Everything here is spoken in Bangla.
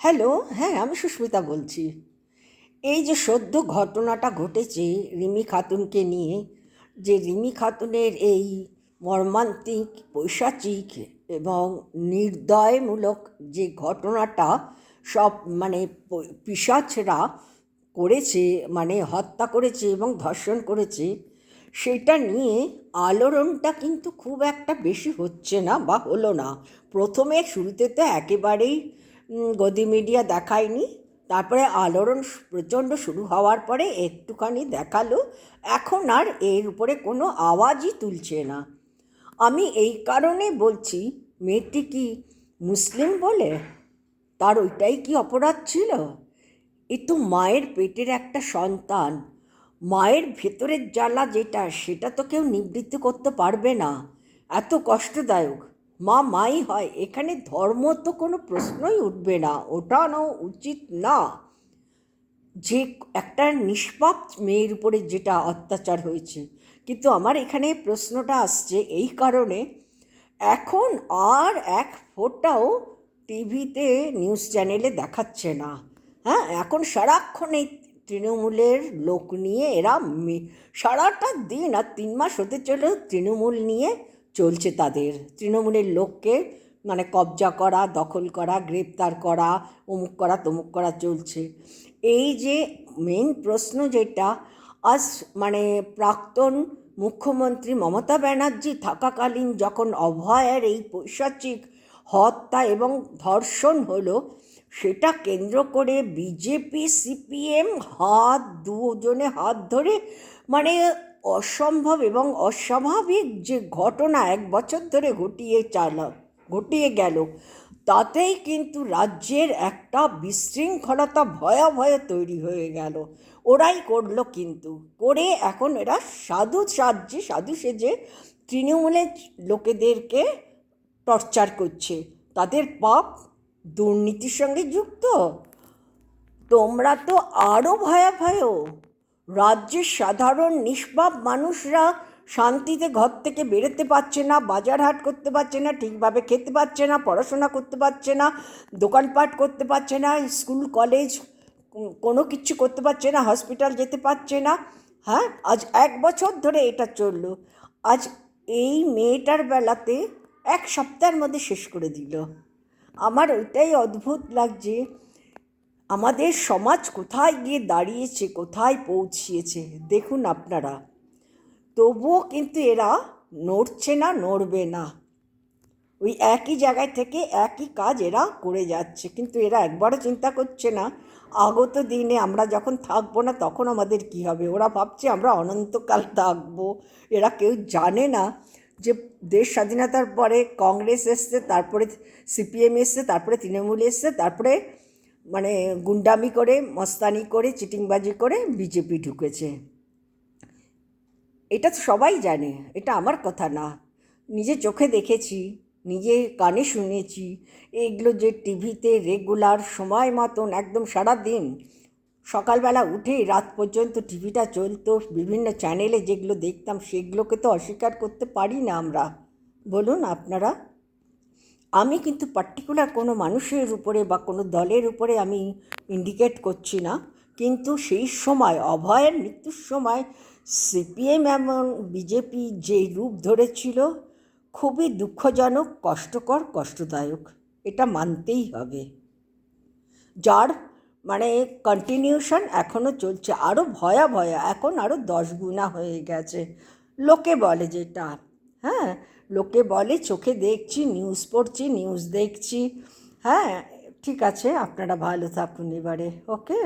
হ্যালো, হ্যাঁ আমি সুস্মিতা বলছি। এই যে সদ্য ঘটনাটা ঘটেছে রিমি খাতুনকে নিয়ে, যে রিমি খাতুনের এই মর্মান্তিক পৈশাচিক এবং নির্দয়মূলক যে ঘটনাটা সব মানে পিশাচরা করেছে, মানে হত্যা করেছে এবং ধর্ষণ করেছে, সেটা নিয়ে আলোড়নটা কিন্তু খুব একটা বেশি হচ্ছে না বা হলো না। প্রথমে শুরুতে তো একেবারেই গদি মিডিয়া দেখায়নি, তারপরে আলোড়ন প্রচণ্ড শুরু হওয়ার পরে একটুখানি দেখালো, এখন আর এর উপরে কোনো আওয়াজই তুলছে না। আমি এই কারণে বলছি, মেয়েটি কি মুসলিম বলে তার ওইটাই কি অপরাধ ছিল? এ তো মায়ের পেটের একটা সন্তান, মায়ের ভেতরের জ্বালা যেটা, সেটা তো কেউ নিবৃত্ত করতে পারবে না। এত কষ্টদায়ক, মা মাই হয়, এখানে ধর্ম তো কোনো প্রশ্নই উঠবে না, ওঠানো উচিত না। যে একটা নিষ্পাপ মেয়ের উপরে যেটা অত্যাচার হয়েছে। কিন্তু আমার এখানে প্রশ্নটা আসছে এই কারণে, এখন আর এক ফোঁটাও টিভিতে নিউজ চ্যানেলে দেখাচ্ছে না। হ্যাঁ, এখন সারাক্ষণ এই তৃণমূলের লোক নিয়ে এরা সারাটা দিন, আর 3 মাস হতে চলেও তৃণমূল নিয়ে চলছে তাদের। তৃণমূলের লোককে মানে কবজা করা, দখল করা, গ্রেপ্তার করা, অমুক করা তমুক করা চলছে। এই যে মেন প্রশ্ন যেটা, আজ মানে প্রাক্তন মুখ্যমন্ত্রী মমতা ব্যানার্জি থাকাকালীন যখন অভয়ের এই পৈশাচিক হত্যা এবং ধর্ষণ হলো, সেটা কেন্দ্র করে বিজেপি সিপিএম দুজনে হাত ধরে মানে অসম্ভব এবং অস্বাভাবিক যে ঘটনা 1 বছর ধরে ঘটিয়ে গেল, তাতেই কিন্তু রাজ্যের একটা বিশৃঙ্খলতা ভয়াবহ তৈরি হয়ে গেল। ওরাই করলো, কিন্তু করে এখন এরা সাধু সেজে তৃণমূলের লোকেদেরকে টর্চার করছে। তাদের পাপ দুর্নীতির সঙ্গে যুক্ত। তোমরা তো আরও ভয়াবহ। রাজ্যের সাধারণ নিষ্পাপ মানুষরা শান্তিতে ঘর থেকে বেরোতে পারছে না, বাজার হাট করতে পারছে না, ঠিকভাবে খেতে পারছে না, পড়াশোনা করতে পারছে না, দোকানপাট করতে পারছে না, স্কুল কলেজ কোনো কিছু করতে পারছে না, হসপিটাল যেতে পারছে না। হ্যাঁ, আজ 1 বছর ধরে এটা চললো। আজ এই মেয়েটার বেলাতে 1 সপ্তাহের মধ্যে শেষ করে দিল। আমার ওইটাই অদ্ভুত লাগছে, আমাদের সমাজ কোথায় গিয়ে দাঁড়িয়েছে, কোথায় পৌঁছিয়েছে দেখুন আপনারা। তবুও কিন্তু এরা নড়ছে না, নড়বে না। ওই একই জায়গায় থেকে একই কাজ এরা করে যাচ্ছে, কিন্তু এরা একবারও চিন্তা করছে না আগত দিনে আমরা যখন থাকবো না তখন আমাদের কি হবে। ওরা ভাবছে আমরা অনন্তকাল থাকবো। এরা কেউ জানে না যে দেশ স্বাধীনতার পরে কংগ্রেস এসছে, তারপরে সিপিএম এসছে, তারপরে তৃণমূল এসছে, তারপরে মানে গুন্ডামি করে, মস্তানি করে, চিটিংবাজি করে বিজেপি ঢুকেছে। এটা তো সবাই জানে, এটা আমার কথা না। নিজে চোখে দেখেছি, নিজে কানে শুনেছি। এগুলো যে টিভিতে রেগুলার সময় মতন একদম সারাদিন সকালবেলা উঠেই রাত পর্যন্ত টিভিটা চলতো, বিভিন্ন চ্যানেলে যেগুলো দেখতাম সেগুলোকে তো অস্বীকার করতে পারি না আমরা, বলুন আপনারা। আমি কিন্তু পার্টিকুলার কোনো মানুষের উপরে বা কোনো দলের উপরে আমি ইন্ডিকেট করছি না, কিন্তু সেই সময় অভয়ের মৃত্যুর সময় সিপিএম এবং বিজেপি যেই রূপ ধরেছিল, খুবই দুঃখজনক, কষ্টকর, কষ্টদায়ক, এটা মানতেই হবে। যার মানে কন্টিনিউশন এখনও চলছে, আরও ভয়াবহ, এখন আরও 10 গুণা হয়ে গেছে। লোকে বলে যেটা, হ্যাঁ লোকে বলে, চোখে দেখছি, নিউজ পড়ছি, নিউজ দেখছি। হ্যাঁ, ঠিক আছে, আপনারা ভালো থাকুন এবারে, ওকে।